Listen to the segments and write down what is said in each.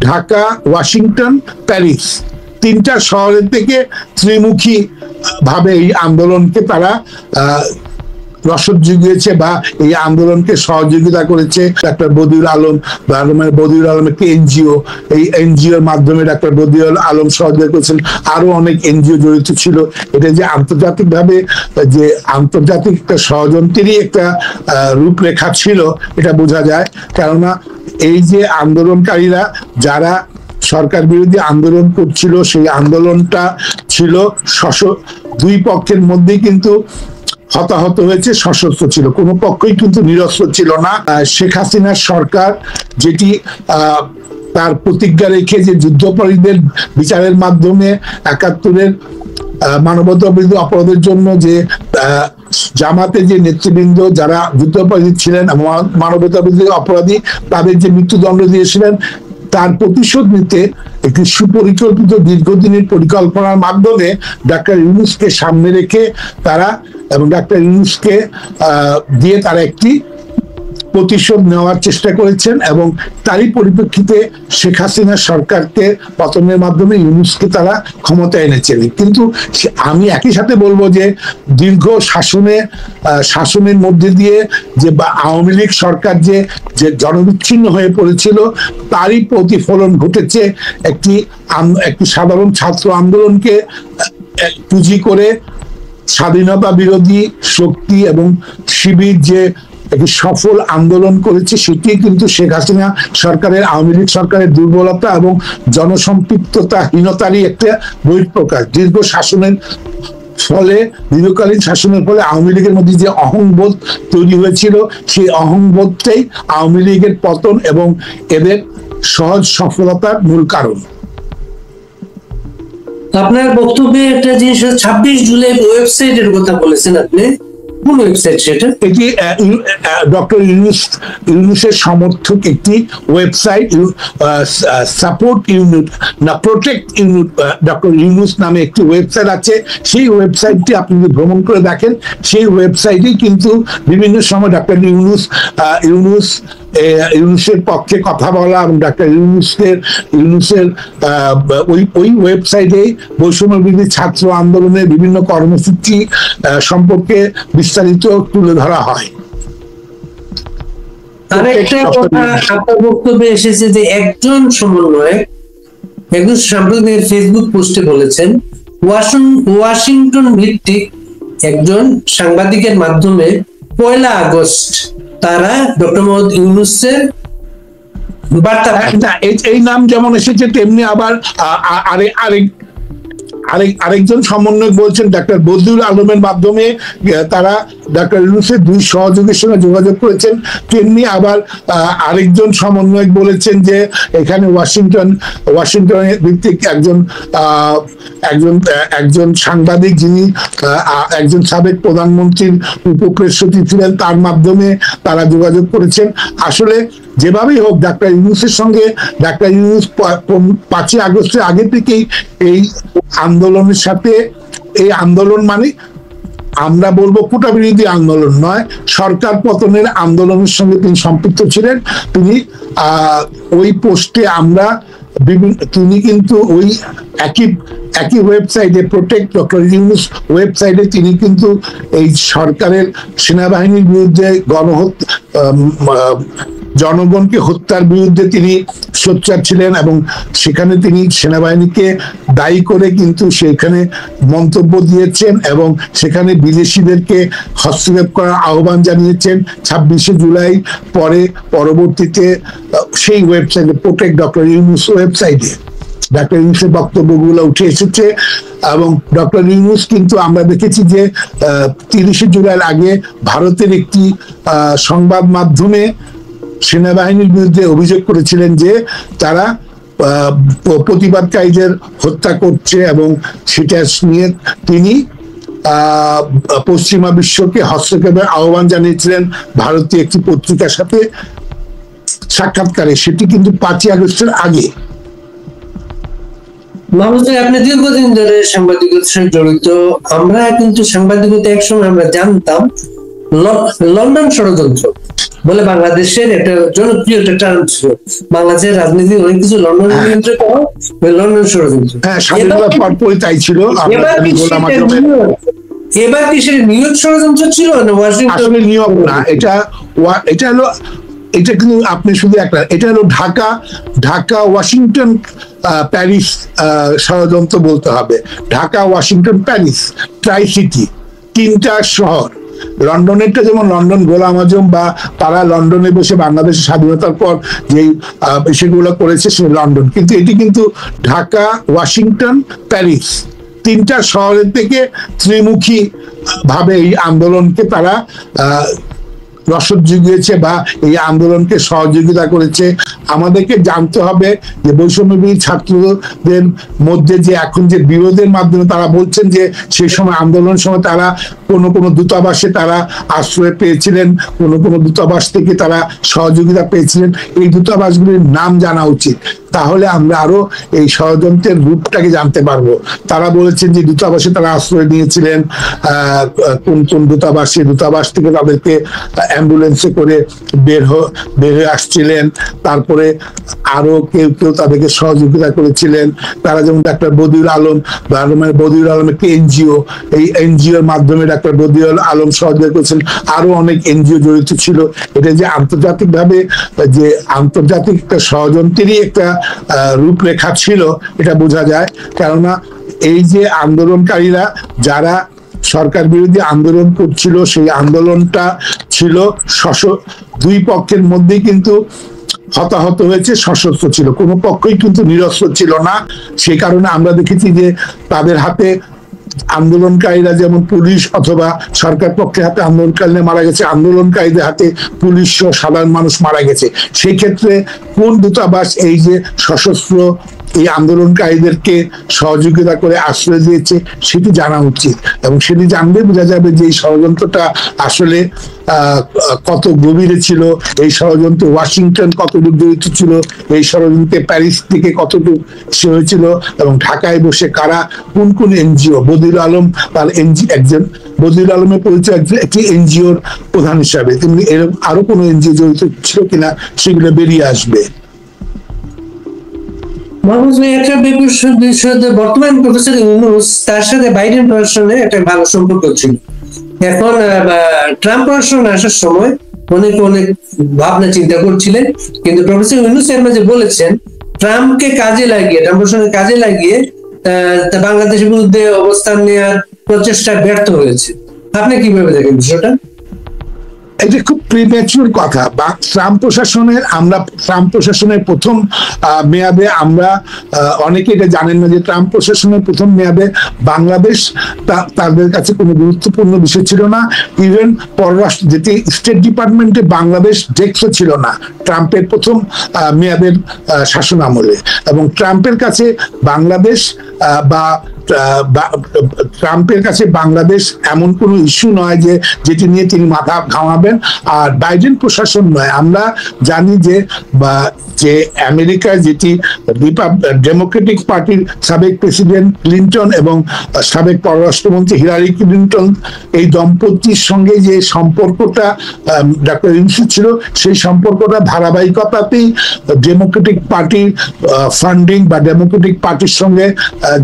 Dhaka, Washington, Paris, তিনটা শহরের থেকে ত্রিমুখী ভাবে এই আন্দোলনকে তারা রসদ জুগিয়েছে বা এই আন্দোলনকে সহযোগিতা করেছে। ডাক্তার বদিউল আলম বদিউল আলম একটি এনজিও, এই এনজিওর মাধ্যমে ডাক্তার বদিউল আলম সহযোগিতা করেছেন, আরো অনেক এনজিও জড়িত ছিল। এটা যে আন্তর্জাতিকভাবে যে আন্তর্জাতিক একটা ষড়যন্ত্রেরই একটা রূপরেখা ছিল এটা বোঝা যায়। কেননা এই যে আন্দোলনকারীরা যারা সরকার বিরোধী আন্দোলন করছিল, সেই আন্দোলনটা ছিল দুই পক্ষের মধ্যেই কিন্তু হতাহত হয়েছে, সশস্ত্র ছিল, কোনো পক্ষই কিন্তু নিরস্ত্র ছিল না। শেখ হাসিনার সরকার যেটি তার প্রতিজ্ঞা রেখে যে যুদ্ধাপরাধীদের বিচারের মাধ্যমে ৭১-এর মানবতা বিরোধী অপরাধের জন্য যে জামাতে যে নেতৃবৃন্দ যারা যুদ্ধাপরাধী ছিলেন, মানবতা বিরোধী অপরাধী, তাদের যে মৃত্যুদণ্ড দিয়েছিলেন, তার প্রতিশোধ নিতে একটি সুপরিকল্পিত দীর্ঘদিনের পরিকল্পনার মাধ্যমে ডাক্তার ইউনূসকে সামনে রেখে তারা এবং ডাক্তার ইউনূসকে দিয়ে তারা একটি প্রতিশোধ নেওয়ার চেষ্টা করেছেন এবং তারই পরিপ্রেক্ষিতে শেখ হাসিনা সরকারকে পতনের মাধ্যমে ইউনূসকে তারা ক্ষমতায় এনেছেন। কিন্তু আমি একই সাথে বলবো যে দীর্ঘ শাসনের মধ্যে দিয়ে যে আওয়ামী লীগ সরকার যে জনবিচ্ছিন্ন হয়ে পড়েছিল, তারই প্রতিফলন ঘটেছে একটি সাধারণ ছাত্র আন্দোলনকে পুঁজি করে স্বাধীনতা বিরোধী শক্তি এবং শিবির যে একটি সফল আন্দোলন করেছে, সেটি কিন্তু শেখ হাসিনা সরকারের, আওয়ামী লীগ সরকারের দুর্বলতা এবং জনসম্পৃক্ততাহীনতারই একটা বহিঃপ্রকাশ। দীর্ঘকালীন শাসনের ফলে আওয়ামী লীগের মধ্যে যে অহংবোধ তৈরি হয়েছিল, সেই অহংবোধটাই আওয়ামী লীগের পতন এবং এদের সহজ সফলতার মূল কারণ। আপনার বক্তব্যে একটা জিনিস 26 জুলাই ওয়েবসাইটের কথা বলেছেন আপনি, কোন ওয়েবসাইট সেটা? এটি ডক্টর ইউনূসের সমর্থক একটি ওয়েবসাইট, সাপোর্ট ইউনিট না প্রোটেক্ট ইউনিট, ডক্টর ইউনূস নামে একটি ওয়েবসাইট আছে। সেই ওয়েবসাইটটি আপনি যদি ভ্রমণ করে দেখেন, সেই ওয়েবসাইটে কিন্তু বিভিন্ন সময় ডক্টর ইউনূসের পক্ষে কথা বলা এবং ডাক্তার ইউনূসের ওই ওয়েবসাইটে বৈষম্য বিরোধী ছাত্র আন্দোলনের বিভিন্ন কর্মসূচি সম্পর্কে বিস্তারিত তুলে ধরা হয়। আরেকটা কথা আপনার বক্তব্যে এসেছে যে একজন সাম্প্রতিক ফেসবুক পোস্টে বলেছেন ওয়াশিংটন ভিত্তিক একজন সাংবাদিকের মাধ্যমে 1 আগস্ট তারা ডক্টর মোহাম্মদ ইউনূসের বার্তা, এই নাম যেমন এসেছে তেমনি আবার আরেকজন সমন্বয়ক বলছেন ডাক্তার বদিউল আলমের মাধ্যমে তারা ডাক্তার ইউনূসের 2 সহযোগীর সঙ্গে যোগাযোগ করেছেন। তেমনি আবার আরেকজন সমন্বয়ক বলেছেন যে এখানে ওয়াশিংটনের ভিত্তিক একজন সাংবাদিক, যিনি একজন সাবেক প্রধানমন্ত্রীর উপপ্রেস সচিব ছিলেন, তার মাধ্যমে তারা যোগাযোগ করেছেন। আসলে যেভাবেই হোক ডাক্তার ইউনূসের সঙ্গে ডাক্তার ইউনূস 5 আগস্টের আগে থেকেই এই আন্দোলনের সাথে, এই আন্দোলন মানে আমরা বলবো কোটা বিরোধী আন্দোলন নয়, সরকার পতনের আন্দোলনের সঙ্গে তিনি সম্পৃক্ত ছিলেন। তিনি ওই পোস্টে তিনি কিন্তু ওই একই ওয়েবসাইটে প্রোটেক্ট ডক্টর ইউনূস ওয়েবসাইটে তিনি কিন্তু এই সরকারের সেনাবাহিনীর বিরুদ্ধে জনগণকে হত্যার বিরুদ্ধে তিনি সোচ্চার ছিলেন এবং সেখানে তিনি সেনাবাহিনীকে দায়ী করে কিন্তু সেখানে মন্তব্য দিয়েছেন এবং সেখানে বিদেশিদেরকে হস্তক্ষেপ করার আহ্বান জানিয়েছেন। 26শে জুলাই পরবর্তীতে সেই ওয়েবসাইটে প্রোটেক্ট ডক্টর ইউনূস ওয়েবসাইটে ডাক্তার ইউনূসের বক্তব্যগুলো উঠে এসেছে এবং ডক্টর ইউনূস কিন্তু আমরা দেখেছি যে 30শে জুলাইয়ের আগে ভারতের একটি সংবাদ মাধ্যমে সেনাবাহিনীর বিরুদ্ধে অভিযোগ করেছিলেন যে তারা প্রতিবাদকারীদের হত্যা করছে এবং সেটা নিয়ে তিনি পশ্চিমা বিশ্বকে হস্তক্ষেপের আহ্বান জানিয়েছিলেন ভারতীয় একটি পত্রিকার সাথে সাক্ষাৎকারে। সেটি কিন্তু 5 আগস্টের আগে। আপনি দীর্ঘদিন ধরে সাংবাদিকতার সাথে জড়িত। আমরা কিন্তু সাংবাদিকতা একসময় আমরা জানতাম লন্ডন ষড়যন্ত্র, বলে বাংলাদেশের একটা জনপ্রিয় একটা টার্ম ছিল। বাংলাদেশের রাজনীতি অনেক কিছু লন্ডনে নিয়ন্ত্রিত হয়, লন্ডন ষড়যন্ত্র। হ্যাঁ, স্বাধীনতার পরপরই তাই ছিল। এবার কি সেটা নিয়োগ ষড়যন্ত্র ছিল না ওয়াশিংটন? আসলে নিয়োগ না, এটা হলো, এটা কিন্তু আপনি শুধু একটা, এটা হলো ঢাকা ওয়াশিংটন প্যারিস ষড়যন্ত্র বলতে হবে। Dhaka Washington Paris try city, তিনটা শহর। লন্ডনেরটা যেমন লন্ডন গোলাম আজম বা তারা লন্ডনে বসে বাংলাদেশের স্বাধীনতার পর যে সেগুলো করেছে সে লন্ডন, কিন্তু এটি কিন্তু ঢাকা ওয়াশিংটন প্যারিস তিনটা শহরের থেকে ত্রিমুখী ভাবে এই আন্দোলনকে তারা রসদ জুগিয়েছে বা এই আন্দোলনকে সহযোগিতা করেছে। আমাদেরকে জানতে হবে যে বৈষম্যবিরোধী ছাত্রদের মধ্যে যে এখন যে বিরোধের মাধ্যমে তারা বলছেন যে সেই সময় আন্দোলনের সময় তারা কোনো দূতাবাসে তারা আশ্রয় পেয়েছিলেন, কোনো দূতাবাস থেকে তারা সহযোগিতা পেয়েছিলেন, এই দূতাবাসগুলির নাম জানা উচিত। তাহলে আমরা আরো এই ষড়যন্ত্রের রূপটাকে জানতে পারবো। তারা বলেছেন যে দূতাবাসে তারা আশ্রয় নিয়েছিলেন, কোন দূতাবাস থেকে তাদেরকে অ্যাম্বুলেন্সে করে বের হয়ে আসছিলেন। তারপরে আরো কেউ তাদেরকে সহযোগিতা করেছিলেন। তারা যেমন ডাক্তার বদিউল আলম একটি এনজিও, এই এনজিওর মাধ্যমে ডাক্তার বদিউল আলম সহযোগিতা করেছেন। আরো অনেক এনজিও জড়িত ছিল। এটা যে আন্তর্জাতিকভাবে যে আন্তর্জাতিক একটা ষড়যন্ত্রেরই একটা রূপরেখা ছিল এটা বোঝা যায়। কেননা এই যে আন্দোলনকারীরা যারা সরকার বিরোধী আন্দোলন করছিল, সেই আন্দোলনটা ছিল দুই পক্ষের মধ্যেই কিন্তু হতাহত হয়েছে, সশস্ত্র ছিল, কোনো পক্ষই কিন্তু নিরস্ত্র ছিল না। সেই কারণে আমরা দেখেছি যে তাদের হাতে আন্দোলনকারীরা যেমন পুলিশ অথবা সরকার পক্ষের হাতে আন্দোলনকারীরা মারা গেছে, আন্দোলনকারীদের হাতে পুলিশ সহ সাধারণ মানুষ মারা গেছে। সেই ক্ষেত্রে কোন দূতাবাস এই যে সশস্ত্র এই আন্দোলনকারীদেরকে সহযোগিতা করে আশ্রয় দিয়েছে সেটি জানা উচিত, এবং সেটি জানলে বোঝা যাবে যে এই ষড়যন্ত্রটা আসলে কত গভীরে ছিল, এই ষড়যন্ত্রে ওয়াশিংটন কতটুকু জড়িত ছিল, এই ষড়যন্ত্রে প্যারিস থেকে কতটুকু সে হয়েছিল, এবং ঢাকায় বসে কারা কোন এনজিও, বদিউল আলম তার একজন, বদিউল আলমের পরিচয় একটি এনজিওর প্রধান হিসাবে, তেমনি এরকম আরো কোনো এনজিও জড়িত ছিল কিনা সেগুলো বেরিয়ে আসবে। বর্তমান প্রফেসর ইউনূস তার সাথে বাইডেন প্রশাসনের একটা ভালো সম্পর্ক ছিল। এখন ট্রাম্প প্রশাসন আসার সময় অনেক ভাবনা চিন্তা করছিলেন, কিন্তু প্রফেসর ইউনূস এর মাঝে বলেছেন ট্রাম্প প্রশাসনের কাজে লাগিয়ে বাংলাদেশের বিরুদ্ধে অবস্থান নেওয়ার প্রচেষ্টা ব্যর্থ হয়েছে। আপনি কিভাবে দেখেন বিষয়টা? এটা খুব প্রিম্যাচুর কথা। ট্রাম্প প্রশাসনের প্রথম মেয়াদে আমরা অনেকে এটা জানেন না যে ট্রাম্প প্রশাসনের প্রথম মেয়াদে বাংলাদেশ তাদের কাছে কোনো গুরুত্বপূর্ণ বিষয় ছিল না। ইভেন পররাষ্ট্র যেটি স্টেট ডিপার্টমেন্টে বাংলাদেশ ডেস্কও ছিল না ট্রাম্পের প্রথম মেয়াদের শাসন আমলে, এবং ট্রাম্পের কাছে বাংলাদেশ ট্রাম্পের কাছে বাংলাদেশ এমন কোনো ইস্যু নয় যে যেটি নিয়ে তিনি মাথা ঘামাবেন। আর বাইডেন প্রশাসন নয়, আমরা জানি যে আমেরিকার যেটি ডেমোক্রেটিক পার্টির সাবেক প্রেসিডেন্ট ক্লিন্টন এবং সাবেক পররাষ্ট্রমন্ত্রী হিলারি ক্লিন্টন এই দম্পতির সঙ্গে যে সম্পর্কটা ডক্টর ইউনূস ছিল, সেই সম্পর্কটা ধারাবাহিকতাতেই ডেমোক্রেটিক পার্টির ফান্ডিং বা ডেমোক্রেটিক পার্টির সঙ্গে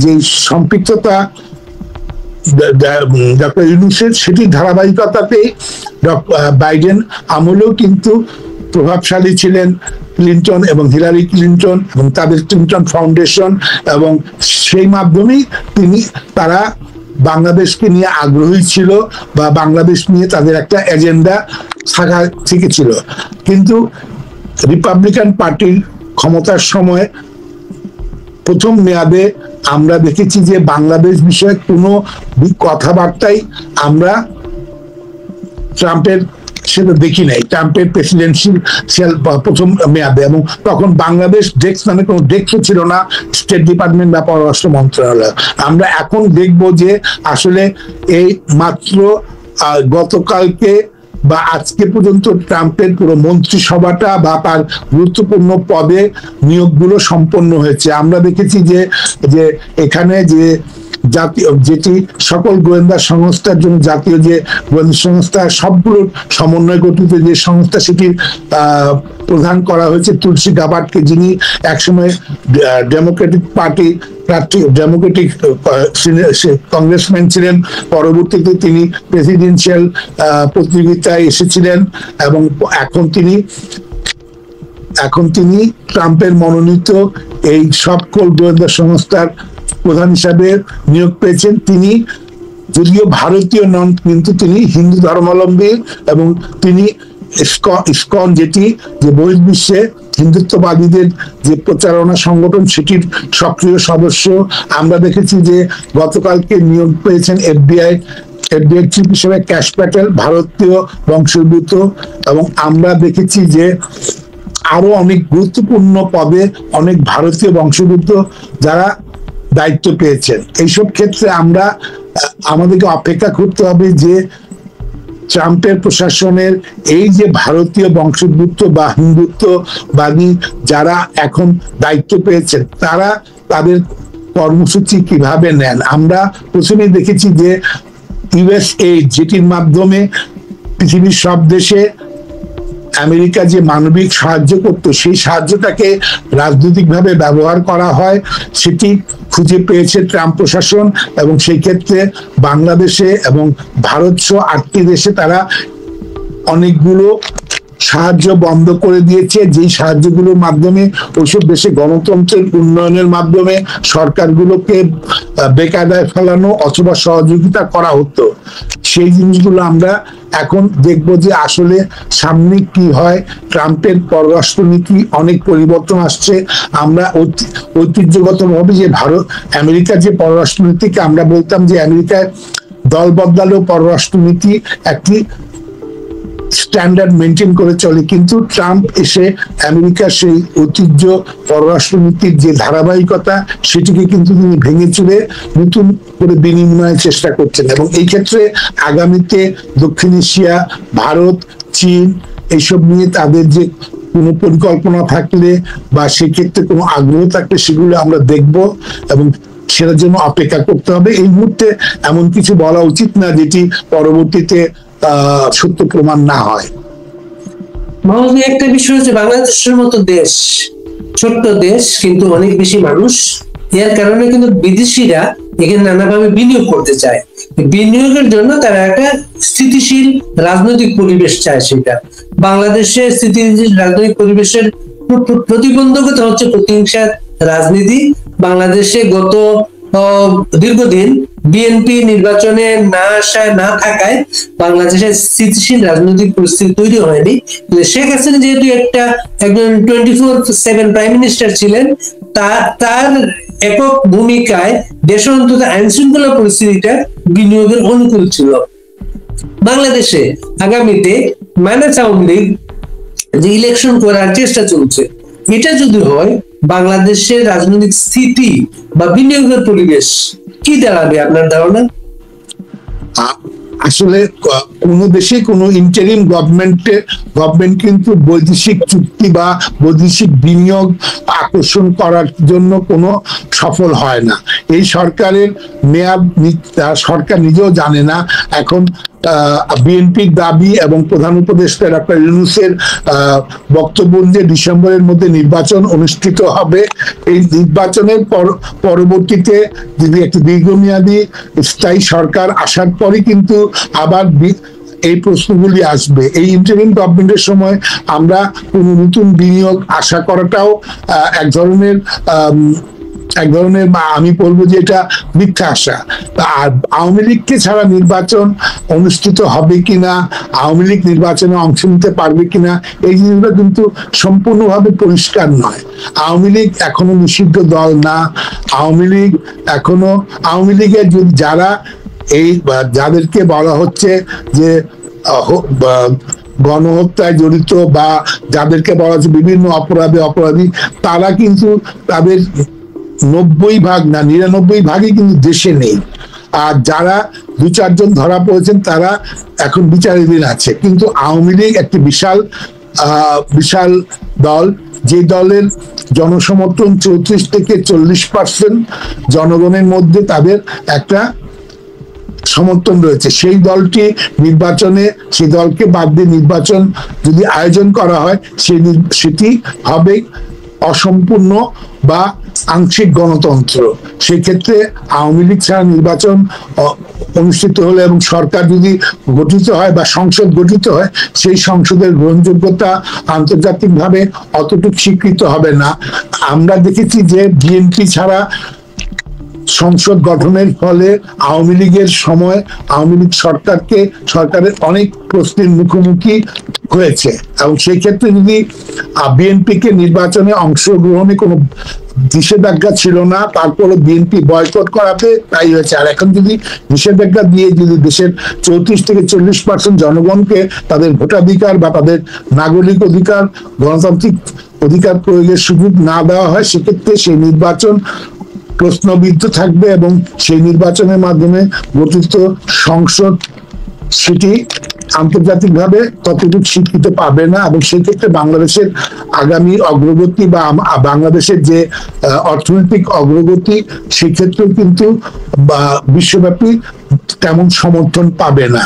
যে সম্পৃক্ততা ডক্টর ইউনূসের, সেটি ধারাবাহিকতাতেই বাইডেন আমলেও কিন্তু প্রভাবশালী ছিলেন ক্লিন্টন এবং হিলারি ক্লিন্টন এবং তাদের ক্লিন্টন ফাউন্ডেশন, এবং সেই মাধ্যমেই তারা বাংলাদেশকে নিয়ে আগ্রহী ছিল বা বাংলাদেশ নিয়ে তাদের একটা এজেন্ডা থাকা থেকে ছিল। কিন্তু রিপাবলিকান পার্টির ক্ষমতার সময় প্রথম মেয়াদে আমরা দেখেছি যে বাংলাদেশ বিষয়ে কোনো কথাবার্তাই আমরা ট্রাম্পের সেটা দেখি নাই, ট্রাম্পের প্রেসিডেন্সিয়াল প্রথম মেয়াদে। এবং তখন বাংলাদেশ ডেস্ক নামে কোনো ডেস্কও ছিল না স্টেট ডিপার্টমেন্ট বা পররাষ্ট্র মন্ত্রণালয়। আমরা এখন দেখব যে আসলে এই মাত্র গতকালকে বা আজকে পর্যন্ত ট্রাম্পের পুরো মন্ত্রিসভাটা বা তার গুরুত্বপূর্ণ পদে নিয়োগগুলো সম্পন্ন হয়েছে। আমরা দেখেছি যে এখানে যে জাতীয়, যেটি সকল গোয়েন্দা সংস্থার জন্য জাতীয় যে গোয়েন্দা সংস্থা সবগুলোর সমন্বয় গঠিত যে সংস্থা, সেটির প্রধান করা হয়েছে তুলসী গাবার্ডকে, যিনি একসময় ডেমোক্রেটিক পার্টি প্রার্থী, ডেমোক্রেটিক কংগ্রেসম্যান ছিলেন। পরবর্তীতে তিনি প্রেসিডেন্সিয়াল প্রতিযোগিতায় এসেছিলেন এবং এখন তিনি ট্রাম্পের মনোনীত এই সকল গোয়েন্দা সংস্থার প্রধান হিসাবে নিয়োগ পেয়েছেন। তিনি যদিও ভারতীয় নন, কিন্তু তিনি হিন্দু ধর্মাবলম্বী এবং তিনি ইসকন, যেটি যে বহির্বিশ্বে হিন্দুত্ববাদীদের যে প্রচারণা সংগঠন, সেটির সক্রিয় সদস্য। আমরা দেখেছি যে গতকালকে নিয়োগ পেয়েছেন এফবিআই চিফ হিসেবে ক্যাশ প্যাটেল, ভারতীয় বংশোদ্ভূত, এবং আমরা দেখেছি যে আরো অনেক গুরুত্বপূর্ণ পদে অনেক ভারতীয় বংশোদ্ভূত যারা দায়িত্ব পেয়েছেন। এইসব ক্ষেত্রে আমাদেরকে অপেক্ষা করতে হবে যে ট্রাম্পের প্রশাসনের এই যে ভারতীয় বংশোদ্ভূত বা হিন্দুত্ববাদী যারা এখন দায়িত্ব পেয়েছেন, তারা তাদের কর্মসূচি কিভাবে নেন। আমরা প্রথমেই দেখেছি যে ইউএসএইড, যেটির মাধ্যমে পৃথিবীর সব দেশে আমেরিকা যে মানবিক সাহায্য করতো, সেই সাহায্যটাকে রাজনৈতিকভাবে ব্যবহার করা হয়, সেটি খুঁজে পেয়েছে ট্রাম্প প্রশাসন। এবং সেই ক্ষেত্রে বাংলাদেশে এবং ভারত সহ 8টি দেশে তারা অনেকগুলো সাহায্য বন্ধ করে দিয়েছে, যেই সাহায্যগুলোর মাধ্যমে ওইসব দেশে গণতন্ত্রের উন্নয়নের মাধ্যমে সরকারগুলোকে বেকায়দায় ফেলানো অথবা সহযোগিতা করা হতো। সেই জিনিসগুলো আমরা এখন দেখব যে আসলে সামনে কি হয়। ট্রাম্পের পররাষ্ট্রনীতি অনেক পরিবর্তন আসছে। আমরা ঐতিহ্যগতভাবে যে আমেরিকার যে পররাষ্ট্রনীতিকে আমরা বলতাম যে আমেরিকায় দল বদলালেও পররাষ্ট্রনীতি একটি স্ট্যান্ডার্ড মেনটেন করে চলে, কিন্তু ট্রাম্প এসে আমেরিকার সেই ঐতিহ্য পররাষ্ট্রনীতির যে ধারাবাহিকতা, সেটিকে কিন্তু তিনি ভেঙে চুরে নতুন করে বিনিময়ের চেষ্টা করছেন। এবং এই ক্ষেত্রে আগামীতে দক্ষিণ এশিয়া, ভারত, চীন এইসব নিয়ে তাদের যে কোনো পরিকল্পনা থাকলে বা সেক্ষেত্রে কোনো আগ্রহ থাকলে সেগুলো আমরা দেখব এবং সেটার জন্য অপেক্ষা করতে হবে। এই মুহূর্তে এমন কিছু বলা উচিত না যেটি পরবর্তীতে সত্য প্রমাণ না হয়। একটা বিষয় হচ্ছে বাংলাদেশের মতো দেশ, ছোট্ট দেশ কিন্তু অনেক বেশি মানুষ, এর কারণে কিন্তু বিদেশিরা এখানে নানাভাবে বিনিয়োগ করতে চায়। বিনিয়োগের জন্য তারা একটা স্থিতিশীল রাজনৈতিক পরিবেশ চায়। সেটা বাংলাদেশে স্থিতিশীল রাজনৈতিক পরিবেশের প্রতিবন্ধকতা হচ্ছে প্রতিহিংসার রাজনীতি। বাংলাদেশে গত দীর্ঘদিন বিএনপি নির্বাচনে না থাকায় বাংলাদেশের স্থিতিশীল রাজনৈতিক পরিস্থিতি তৈরি হয়নি। শেখ হাসিনা যেহেতু একজন 24/7 প্রাইম মিনিস্টার ছিলেন, তার একক ভূমিকায় দেশের অন্তত আইন শৃঙ্খলা পরিস্থিতিটা বিনিয়োগের অনুকূল ছিল। বাংলাদেশে আগামীতে মাইনাস আওয়ামী লীগ যে ইলেকশন করার চেষ্টা চলছে, এটা যদি হয় বাংলাদেশের রাজনৈতিক স্থিতি বা বিনিয়োগের পরিবেশ কি দাঁড়াবে আপনার ধারণা? আসলে কোন দেশে কোন ইন্টারিম গভর্নমেন্ট কিন্তু বৈদেশিক চুক্তি বা বৈদেশিক বিনিয়োগ আকর্ষণ করার জন্য কোনো সফল হয় না। এই সরকারের মেয়াদ সরকার নিজেও জানে না। এখন বিএনপির দাবি এবং প্রধান উপদেষ্টা ডক্টর ইউনূসের বক্তব্য যে ডিসেম্বরের মধ্যে নির্বাচন অনুষ্ঠিত হবে। এই নির্বাচনের পরবর্তীতে যদি একটি দীর্ঘমেয়াদী স্থায়ী সরকার আসার পরে কিন্তু আবার এই প্রশ্নগুলি আসবে। এই ইন্টারিম গভর্নমেন্টের সময় আমরা কোনো নতুন বিনিয়োগ আশা করাটাও এক ধরনের আমি বলবো যে এটা মিথ্যা আশা। আর আওয়ামী লীগকে ছাড়া নির্বাচন অনুষ্ঠিত হবে কিনা, আওয়ামী লীগ নির্বাচনে অংশ নিতে পারবে কিনা, এই জিনিসটা কিন্তু সম্পূর্ণভাবে পরিষ্কার নয়। আওয়ামী লীগ এখনো নিষিদ্ধ দল না। আওয়ামী লীগের যারা যাদেরকে বলা হচ্ছে যে গণহত্যায় জড়িত বা যাদেরকে বলা হচ্ছে বিভিন্ন অপরাধী, তারা কিন্তু তাদের 90% না 99% কিন্তু দেশে নেই। আর যারা 2-4 জন ধরা পড়েছেন তারা এখন বিচারাধীন আছে। কিন্তু আওয়ামী লীগ একটি বিশাল দল, যে দলের জনসমর্থন 34 থেকে 40% জনগণের মধ্যে তাদের একটা সমর্থন রয়েছে, সেই দলটি নির্বাচনে, সেই দলকে বাদ দিয়ে নির্বাচন যদি আয়োজন করা হয় সেটি হবে অসম্পূর্ণ বা আংশিক গণতন্ত্র। সেক্ষেত্রে আওয়ামী লীগ ছাড়া নির্বাচন অনুষ্ঠিত হলে এবং সরকার যদি গঠিত হয় বা সংসদ গঠিত হয়, সেই সংসদের গ্রহণযোগ্যতা আন্তর্জাতিকভাবে অতটুকু স্বীকৃত হবে না। আমরা দেখেছি যে বিএনপি ছাড়া সংসদ গঠনের ফলে আওয়ামী লীগের সময় আওয়ামী লীগ সরকারের অনেক প্রশ্নের মুখোমুখি হয়েছে, এবং সেই ক্ষেত্রে যদি বিএনপিকে নির্বাচনে অংশগ্রহণে কোনো নিষেধাজ্ঞা ছিল না, তারপরে বিএনপি বয়কট করাতে তাই হয়েছে। আর এখন যদি নিষেধাজ্ঞা দিয়ে যদি দেশের 34 থেকে 40% জনগণকে তাদের ভোটাধিকার বা তাদের নাগরিক অধিকার, গণতান্ত্রিক অধিকার প্রয়োগের সুযোগ না দেওয়া হয়, সেক্ষেত্রে সেই নির্বাচন প্রশ্নবিদ্ধ থাকবে এবং সেই নির্বাচনের মাধ্যমে গঠিত সংসদ সেটি আন্তর্জাতিকভাবে ততটুকু স্বীকৃতি পাবে না, এবং সেই ক্ষেত্রে বাংলাদেশের আগামী অগ্রগতি বা বাংলাদেশের যে অর্থনৈতিক অগ্রগতি, সেক্ষেত্রেও কিন্তু বিশ্বব্যাপী তেমন সমর্থন পাবে না।